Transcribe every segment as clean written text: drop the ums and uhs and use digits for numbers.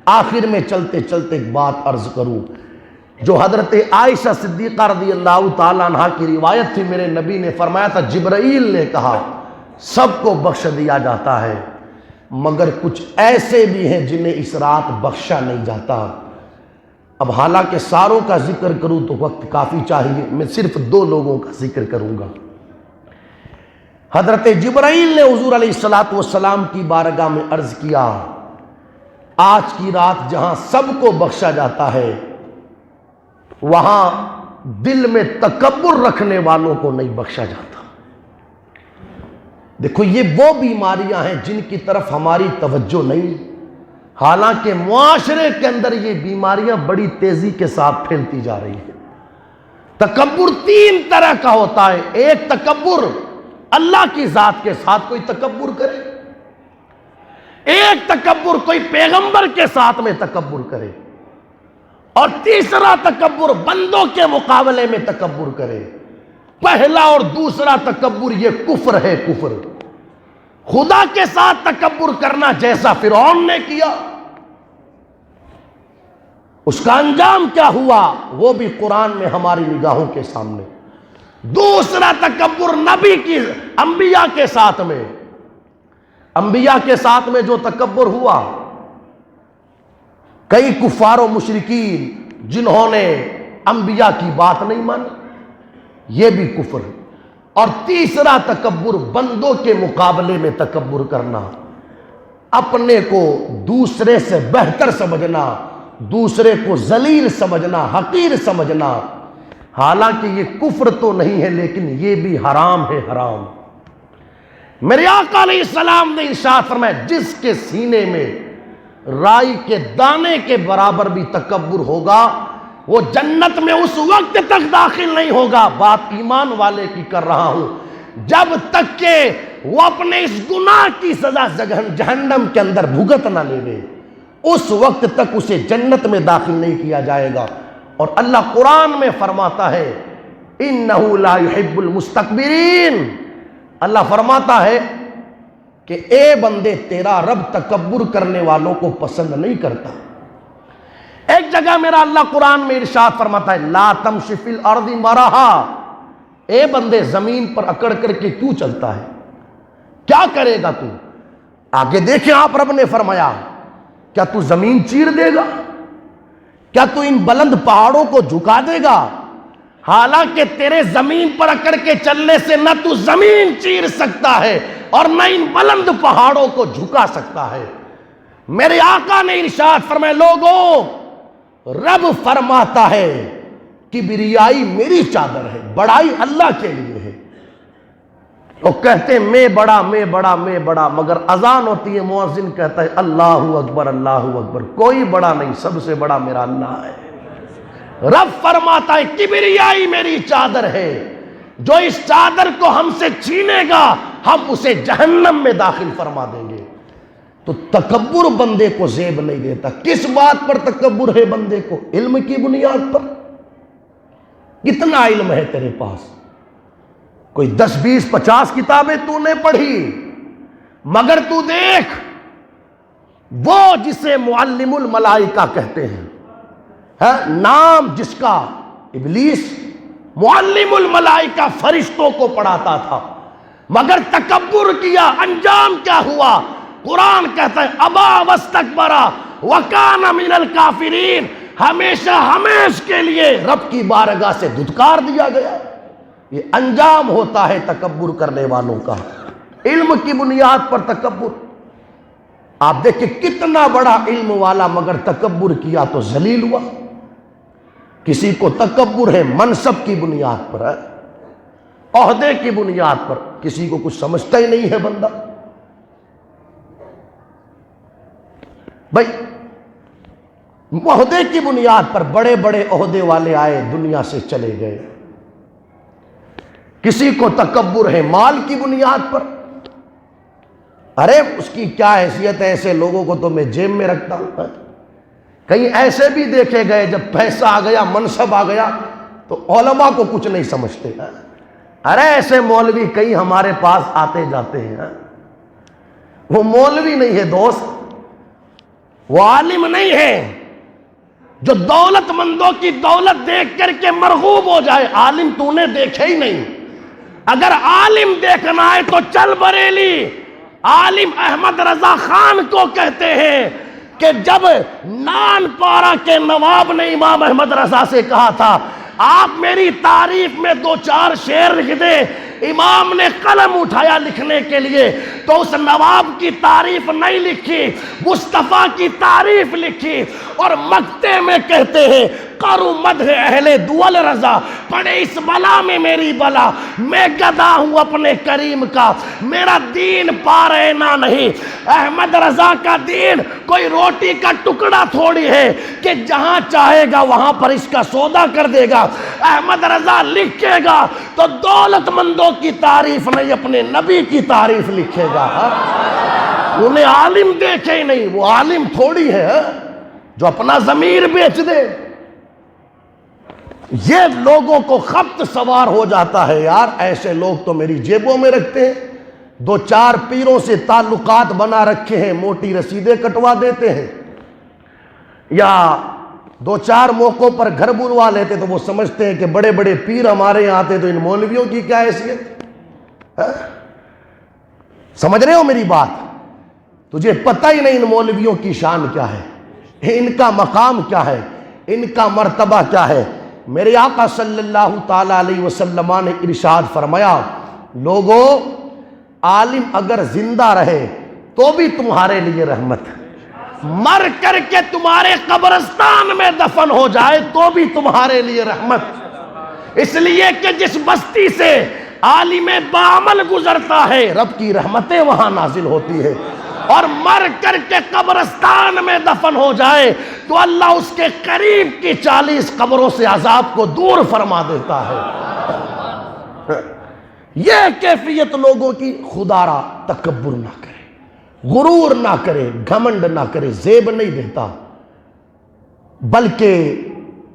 آخر میں چلتے چلتے ایک بات عرض کروں، جو حضرت عائشہ صدیقہ رضی اللہ تعالیٰ عنہ کی روایت تھی، میرے نبی نے فرمایا تھا جبرائیل نے کہا سب کو بخش دیا جاتا ہے مگر کچھ ایسے بھی ہیں جنہیں اس رات بخشا نہیں جاتا۔ اب حالانکہ ساروں کا ذکر کروں تو وقت کافی چاہیے، میں صرف 2 لوگوں کا ذکر کروں گا۔ حضرت جبرائیل نے حضور علیہ السلام کی بارگاہ میں عرض کیا آج کی رات جہاں سب کو بخشا جاتا ہے وہاں دل میں تکبر رکھنے والوں کو نہیں بخشا جاتا۔ دیکھو یہ وہ بیماریاں ہیں جن کی طرف ہماری توجہ نہیں، حالانکہ معاشرے کے اندر یہ بیماریاں بڑی تیزی کے ساتھ پھیلتی جا رہی ہیں۔ تکبر 3 طرح کا ہوتا ہے، ایک تکبر اللہ کی ذات کے ساتھ کوئی تکبر کرے، ایک تکبر کوئی پیغمبر کے ساتھ میں تکبر کرے، اور تیسرا تکبر بندوں کے مقابلے میں تکبر کرے۔ پہلا اور دوسرا تکبر یہ کفر ہے، کفر۔ خدا کے ساتھ تکبر کرنا جیسا فرعون نے کیا، اس کا انجام کیا ہوا وہ بھی قرآن میں ہماری نگاہوں کے سامنے۔ دوسرا تکبر نبی کی انبیاء کے ساتھ میں، انبیاء کے ساتھ میں جو تکبر ہوا، کئی کفار و مشرکین جنہوں نے انبیاء کی بات نہیں مانی، یہ بھی کفر۔ اور تیسرا تکبر بندوں کے مقابلے میں تکبر کرنا، اپنے کو دوسرے سے بہتر سمجھنا، دوسرے کو ذلیل سمجھنا، حقیر سمجھنا۔ حالانکہ یہ کفر تو نہیں ہے لیکن یہ بھی حرام ہے، حرام۔ میرے آقا علیہ السلام نے ارشاد فرمایا جس کے سینے میں رائی کے دانے کے برابر بھی تکبر ہوگا وہ جنت میں اس وقت تک داخل نہیں ہوگا، بات ایمان والے کی کر رہا ہوں، جب تک کہ وہ اپنے اس گناہ کی سزا جہنم کے اندر بھگت نہ لے، اس وقت تک اسے جنت میں داخل نہیں کیا جائے گا۔ اور اللہ قرآن میں فرماتا ہے اِنَّهُ لَا يُحِبُّ الْمُسْتَكْبِرِينَ، اللہ فرماتا ہے کہ اے بندے تیرا رب تکبر کرنے والوں کو پسند نہیں کرتا۔ ایک جگہ میرا اللہ قرآن میں ارشاد فرماتا ہے لا تمشِ فی الارض مرحا، اے بندے زمین پر اکڑ کر کے کیوں چلتا ہے، کیا کرے گا تو؟ آگے دیکھیں آپ رب نے فرمایا کیا تو زمین چیر دے گا، کیا تو ان بلند پہاڑوں کو جھکا دے گا؟ حالانکہ تیرے زمین پر اکڑ کے چلنے سے نہ تو زمین چیر سکتا ہے اور نہ ان بلند پہاڑوں کو جھکا سکتا ہے۔ میرے آقا نے ارشاد فرمایا لوگوں، رب فرماتا ہے کبریائی میری چادر ہے، بڑائی اللہ کے لیے ہے۔ وہ کہتے ہیں میں بڑا میں بڑا میں بڑا، مگر اذان ہوتی ہے مؤذن کہتا ہے اللہ اکبر اللہ اکبر، کوئی بڑا نہیں، سب سے بڑا میرا اللہ ہے۔ رب فرماتا ہے کبریائی میری چادر ہے، جو اس چادر کو ہم سے چھینے گا ہم اسے جہنم میں داخل فرما دیں گے۔ تو تکبر بندے کو زیب نہیں دیتا۔ کس بات پر تکبر ہے بندے کو؟ علم کی بنیاد پر۔ کتنا علم ہے تیرے پاس؟ کوئی 10 20 50 کتابیں تو نے پڑھی، مگر تو دیکھ وہ جسے معلم الملائکہ کہتے ہیں، نام جس کا ابلیس، معلم الملائکہ فرشتوں کو پڑھاتا تھا، مگر تکبر کیا، انجام کیا ہوا؟ قرآن کہتا ہے ابا واستکبر وکان من الکافرین، ہمیشہ ہمیش کے لیے رب کی بارگاہ سے دھتکار دیا گیا۔ یہ انجام ہوتا ہے تکبر کرنے والوں کا، علم کی بنیاد پر تکبر۔ آپ دیکھیں کتنا بڑا علم والا مگر تکبر کیا تو ذلیل ہوا۔ کسی کو تکبر ہے منصب کی بنیاد پر، عہدے کی بنیاد پر، کسی کو کچھ سمجھتا ہی نہیں ہے بندہ۔ بھائی عہدے کی بنیاد پر بڑے بڑے عہدے والے آئے دنیا سے چلے گئے۔ کسی کو تکبر ہے مال کی بنیاد پر، ارے اس کی کیا حیثیت ہے، ایسے لوگوں کو تو میں جیب میں رکھتا ہوں۔ کہیں ایسے بھی دیکھے گئے جب پیسہ آ گیا منصب آ گیا تو علماء کو کچھ نہیں سمجھتے۔ ارے ایسے مولوی کئی ہمارے پاس آتے جاتے ہیں، وہ مولوی نہیں ہے دوست، وہ عالم نہیں ہے جو دولت مندوں کی دولت دیکھ کر کے مرغوب ہو جائے. عالم تو نے دیکھے ہی نہیں. اگر عالم دیکھنا ہے تو چل بریلی. عالم احمد رضا خان کو کہتے ہیں کہ جب نان پارا کے نواب نے امام احمد رضا سے کہا تھا آپ میری تعریف میں 2-4 شعر لکھ دیں, امام نے قلم اٹھایا لکھنے کے لیے تو اس نواب کی تعریف نہیں لکھی, مصطفیٰ کی تعریف لکھی. اور مکتے میں کہتے ہیں قرو مدح اہل دول رضا, پڑے اس بلا میں میری بلا, میں گدا ہوں اپنے کریم کا, میرا دین پارینا نہیں. احمد رضا کا دین کوئی روٹی کا ٹکڑا تھوڑی ہے کہ جہاں چاہے گا وہاں پر اس کا سودا کر دے گا. احمد رضا لکھے گا تو دولت مندوں کی تعریف نہیں, اپنے نبی کی تعریف لکھے گا. انہیں عالم دیکھے ہی نہیں. وہ عالم تھوڑی ہے جو اپنا ضمیر بیچ دے. یہ لوگوں کو خبط سوار ہو جاتا ہے, یار ایسے لوگ تو میری جیبوں میں رکھتے ہیں, 2-4 پیروں سے تعلقات بنا رکھے ہیں, موٹی رسیدیں کٹوا دیتے ہیں, یا 2-4 موقعوں پر گھر بلوا لیتے تو وہ سمجھتے ہیں کہ بڑے بڑے پیر ہمارے یہاں آتے تو ان مولویوں کی کیا حیثیت. سمجھ رہے ہو میری بات؟ تجھے پتہ ہی نہیں ان مولویوں کی شان کیا ہے, ان کا مقام کیا ہے, ان کا مرتبہ کیا ہے. میرے آقا صلی اللہ تعالی علیہ وسلم نے ارشاد فرمایا, لوگوں عالم اگر زندہ رہے تو بھی تمہارے لیے رحمت, مر کر کے تمہارے قبرستان میں دفن ہو جائے تو بھی تمہارے لیے رحمت. اس لیے کہ جس بستی سے عالم بعمل گزرتا ہے رب کی رحمتیں وہاں نازل ہوتی ہے, اور مر کر کے قبرستان میں دفن ہو جائے تو اللہ اس کے قریب کی 40 قبروں سے عذاب کو دور فرما دیتا ہے. یہ کیفیت لوگوں کی. خدا را تکبر نہ کرے, غرور نہ کرے, گھمنڈ نہ کرے, زیب نہیں دیتا, بلکہ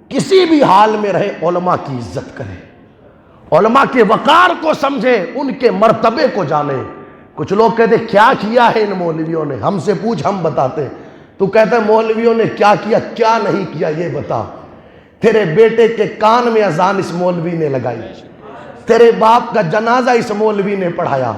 کسی بھی حال میں رہے علماء کی عزت کرے, علماء کے وقار کو سمجھے, ان کے مرتبے کو جانے. کچھ لوگ کہتے کیا کیا ہے ان مولویوں نے, ہم سے پوچھ ہم بتاتے. تو کہتا ہے مولویوں نے کیا کیا, کیا نہیں کیا یہ بتا. تیرے بیٹے کے کان میں اذان اس مولوی نے لگائی, تیرے باپ کا جنازہ اس مولوی نے پڑھایا.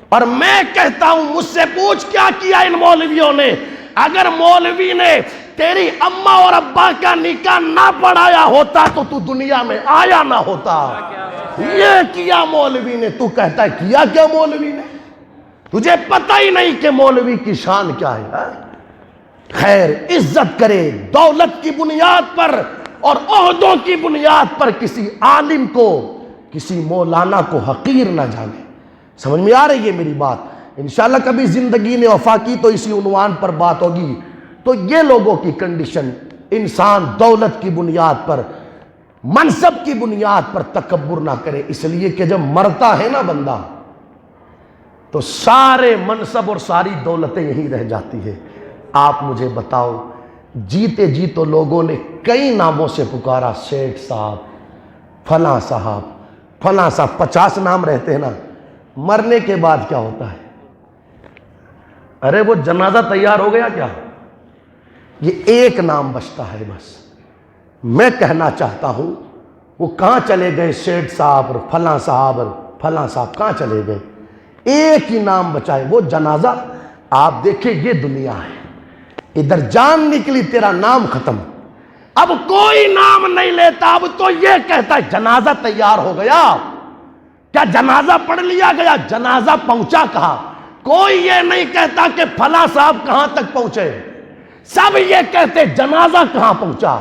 اور میں کہتا ہوں مجھ سے پوچھ کیا کیا ان مولویوں نے. اگر مولوی نے تیری اماں اور ابا کا نکاح نہ پڑھایا ہوتا تو تو دنیا میں آیا نہ ہوتا. یہ کیا مولوی نے, تو کہتا ہے کیا کیا مولوی نے, تجھے پتہ ہی نہیں کہ مولوی کی شان کیا ہے. خیر, عزت کرے دولت کی بنیاد پر اور عہدوں کی بنیاد پر کسی عالم کو, کسی مولانا کو حقیر نہ جانے. سمجھ میں آ رہی ہے میری بات؟ انشاءاللہ کبھی زندگی نے وفا کی تو اسی عنوان پر بات ہوگی. تو یہ لوگوں کی کنڈیشن, انسان دولت کی بنیاد پر, منصب کی بنیاد پر تکبر نہ کرے, اس لیے کہ جب مرتا ہے نا بندہ تو سارے منصب اور ساری دولتیں یہیں رہ جاتی ہے. آپ مجھے بتاؤ, جیتے جی تو لوگوں نے کئی ناموں سے پکارا, سیٹھ صاحب, فلاں صاحب, فلاں صاحب, 50 نام رہتے ہیں نا. مرنے کے بعد کیا ہوتا ہے؟ ارے وہ جنازہ تیار ہو گیا کیا؟ یہ ایک نام بچتا ہے بس. میں کہنا چاہتا ہوں وہ کہاں چلے گئے سیٹھ صاحب اور فلاں صاحب اور فلاں صاحب, کہاں چلے گئے؟ ایک ہی نام بچائے, وہ جنازہ. آپ دیکھیں یہ دنیا ہے, ادھر جان نکلی تیرا نام ختم, اب کوئی نام نہیں لیتا. اب تو یہ کہتا ہے جنازہ تیار ہو گیا. کیا جنازہ پڑھ لیا گیا؟ جنازہ پہنچا کہاں؟ کوئی یہ نہیں کہتا کہ فلاں صاحب کہاں تک پہنچے, سب یہ کہتے جنازہ کہاں پہنچا.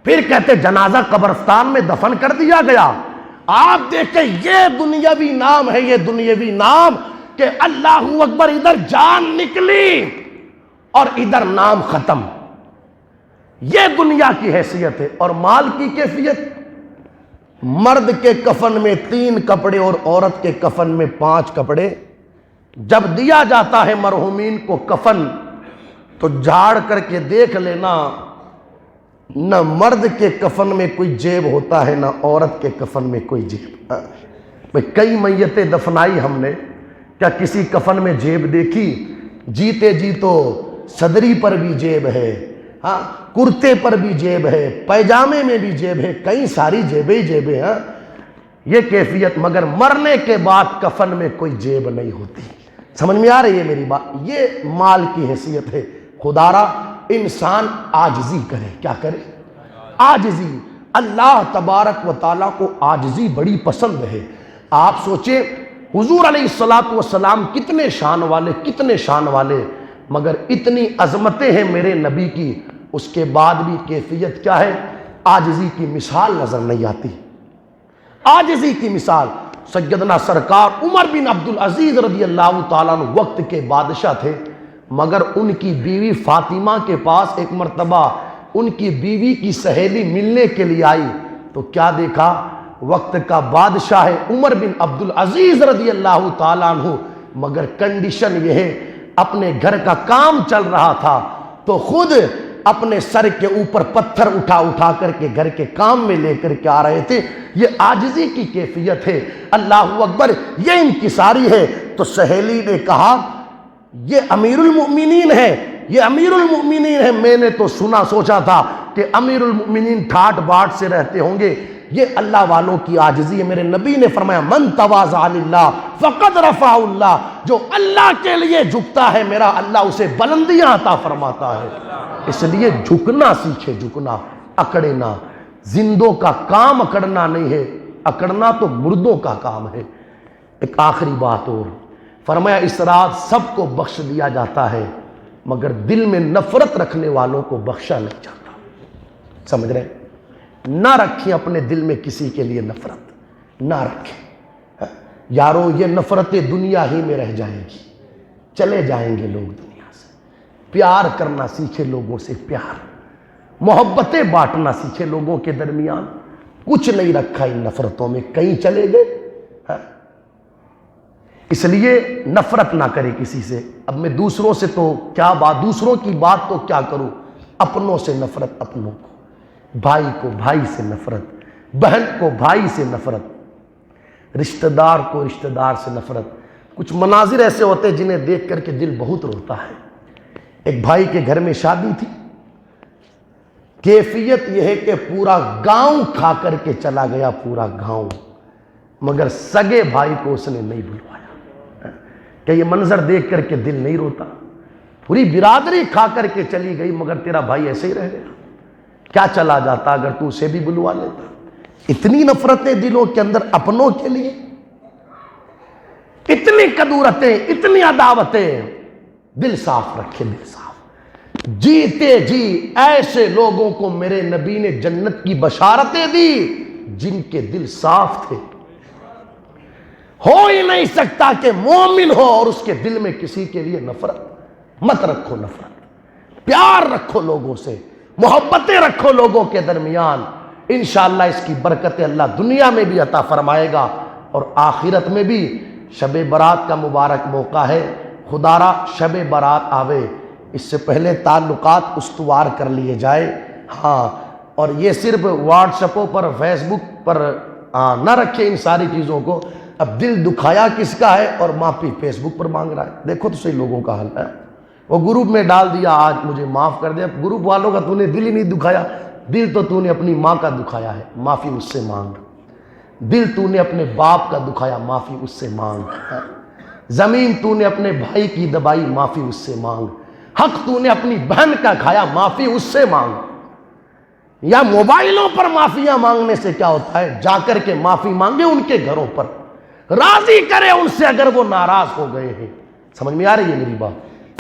پھر کہتے جنازہ قبرستان میں دفن کر دیا گیا. آپ دیکھیں یہ دنیاوی نام ہے, یہ دنیاوی نام کہ اللہ اکبر, ادھر جان نکلی اور ادھر نام ختم. یہ دنیا کی حیثیت ہے. اور مال کی کیفیت, مرد کے کفن میں 3 کپڑے اور عورت کے کفن میں 5 کپڑے. جب دیا جاتا ہے مرحومین کو کفن تو جھاڑ کر کے دیکھ لینا, نہ مرد کے کفن میں کوئی جیب ہوتا ہے نہ عورت کے کفن میں کوئی جیب. کئی میتیں دفنائی ہم نے, کیا کسی کفن میں جیب دیکھی؟ جیتے جی تو صدری پر بھی جیب ہے، ہاں کرتے پر بھی جیب ہے، پیجامے میں بھی جیب ہے، کئی ساری جیبیں ہی جیبیں، ہاں یہ کیفیت، مگر مرنے کے بعد کفن میں کوئی جیب نہیں ہوتی۔ سمجھ میں آ رہی ہے میری بات؟ یہ مال کی حیثیت ہے۔ خدا را انسان عاجزی کرے، کیا کرے؟ عاجزی۔ اللہ تبارک و تعالیٰ کو عاجزی بڑی پسند ہے۔ آپ سوچیں حضور علیہ السلام کتنے شان والے، کتنے شان والے، مگر اتنی عظمتیں ہیں میرے نبی کی، اس کے بعد بھی کیفیت کیا ہے؟ عاجزی کی مثال نظر نہیں آتی۔ عاجزی کی مثال سیدنا سرکار عمر بن عبدالعزیز رضی اللہ تعالیٰ عنہ وقت کے بادشاہ تھے، مگر ان کی بیوی فاطمہ کے پاس ایک مرتبہ ان کی بیوی کی سہیلی ملنے کے لیے آئی، تو کیا دیکھا؟ وقت کا بادشاہ ہے عمر بن عبدالعزیز رضی اللہ تعالیٰ عنہ، مگر کنڈیشن یہ ہے اپنے گھر کا کام چل رہا تھا تو خود اپنے سر کے اوپر پتھر اٹھا اٹھا کر کے گھر کے کام میں لے کر کے آ رہے تھے۔ یہ عاجزی کی کیفیت ہے۔ اللہ اکبر، یہ انکساری ہے۔ تو سہیلی نے کہا یہ امیر المؤمنین ہے، یہ امیر المؤمنین ہے، میں نے تو سوچا تھا کہ امیر المؤمنین ٹھاٹ باٹ سے رہتے ہوں گے، یہ اللہ والوں کی عاجزی ہے۔ میرے نبی نے فرمایا من تواضع للہ فقد رفعہ اللہ، جو اللہ کے لیے جھکتا ہے میرا اللہ اسے بلندیاں عطا فرماتا ہے۔ اس لیے جھکنا سیکھے، جھکنا، اکڑنا۔ زندوں کا کام اکڑنا نہیں ہے، اکڑنا تو مردوں کا کام ہے۔ ایک آخری بات اور فرمایا اس رات سب کو بخش دیا جاتا ہے، مگر دل میں نفرت رکھنے والوں کو بخشا نہیں جاتا۔ سمجھ رہے؟ نہ رکھیں اپنے دل میں کسی کے لیے نفرت، نہ رکھیں یارو، یہ نفرتیں دنیا ہی میں رہ جائیں گی، چلے جائیں گے لوگ دنیا سے۔ پیار کرنا سیکھے، لوگوں سے پیار، محبتیں بانٹنا سیکھے لوگوں کے درمیان۔ کچھ نہیں رکھا ان نفرتوں میں، کہیں چلے گئے۔ اس لیے نفرت نہ کرے کسی سے۔ اب میں دوسروں سے تو کیا بات، دوسروں کی بات تو کیا کروں، اپنوں سے نفرت، اپنوں کو، بھائی کو بھائی سے نفرت، بہن کو بھائی سے نفرت، رشتہ دار کو رشتہ دار سے نفرت۔ کچھ مناظر ایسے ہوتے ہیں جنہیں دیکھ کر کے دل بہت روتا ہے۔ ایک بھائی کے گھر میں شادی تھی، کیفیت یہ ہے کہ پورا گاؤں کھا کر کے چلا گیا، پورا گاؤں، مگر سگے بھائی کو اس نے نہیں بلوایا۔ کہ یہ منظر دیکھ کر کے دل نہیں روتا؟ پوری برادری کھا کر کے چلی گئی مگر تیرا بھائی ایسے ہی رہ گیا۔ کیا چلا جاتا اگر تو اسے بھی بلوا لیتا؟ اتنی نفرتیں دلوں کے اندر اپنوں کے لیے، اتنی کدورتیں، اتنی عداوتیں۔ دل صاف رکھے، دل صاف۔ جیتے جی ایسے لوگوں کو میرے نبی نے جنت کی بشارتیں دی جن کے دل صاف تھے۔ ہو ہی نہیں سکتا کہ مومن ہو اور اس کے دل میں کسی کے لیے نفرت۔ مت رکھو نفرت، پیار رکھو لوگوں سے، محبتیں رکھو لوگوں کے درمیان۔ انشاءاللہ اس کی برکتیں اللہ دنیا میں بھی عطا فرمائے گا اور آخرت میں بھی۔ شب برات کا مبارک موقع ہے، خدا را شب برات آوے اس سے پہلے تعلقات استوار کر لیے جائے۔ ہاں، اور یہ صرف واٹس ایپوں پر، فیس بک پر نہ رکھے ان ساری چیزوں کو۔ اب دل دکھایا کس کا ہے اور معافی فیس بک پر مانگ رہا ہے، دیکھو تو صحیح لوگوں کا حل ہے۔ وہ گروپ میں ڈال دیا آج مجھے معاف کر دیا، گروپ والوں کا تو نے دل ہی نہیں دکھایا، دل تو نے اپنی ماں کا دکھایا ہے، معافی اس سے مانگ۔ دل تو نے اپنے باپ کا دکھایا، معافی اس سے مانگ۔ زمین تو نے اپنے بھائی کی دبائی، معافی اس سے مانگ۔ حق تو نے اپنی بہن کا کھایا، معافی اس سے مانگ۔ یا موبائلوں پر معافیاں مانگنے سے کیا ہوتا ہے؟ جا کر کے معافی مانگے ان کے گھروں پر، راضی کرے ان سے اگر وہ ناراض ہو گئے ہیں۔ سمجھ میں آ رہی ہے میری بات؟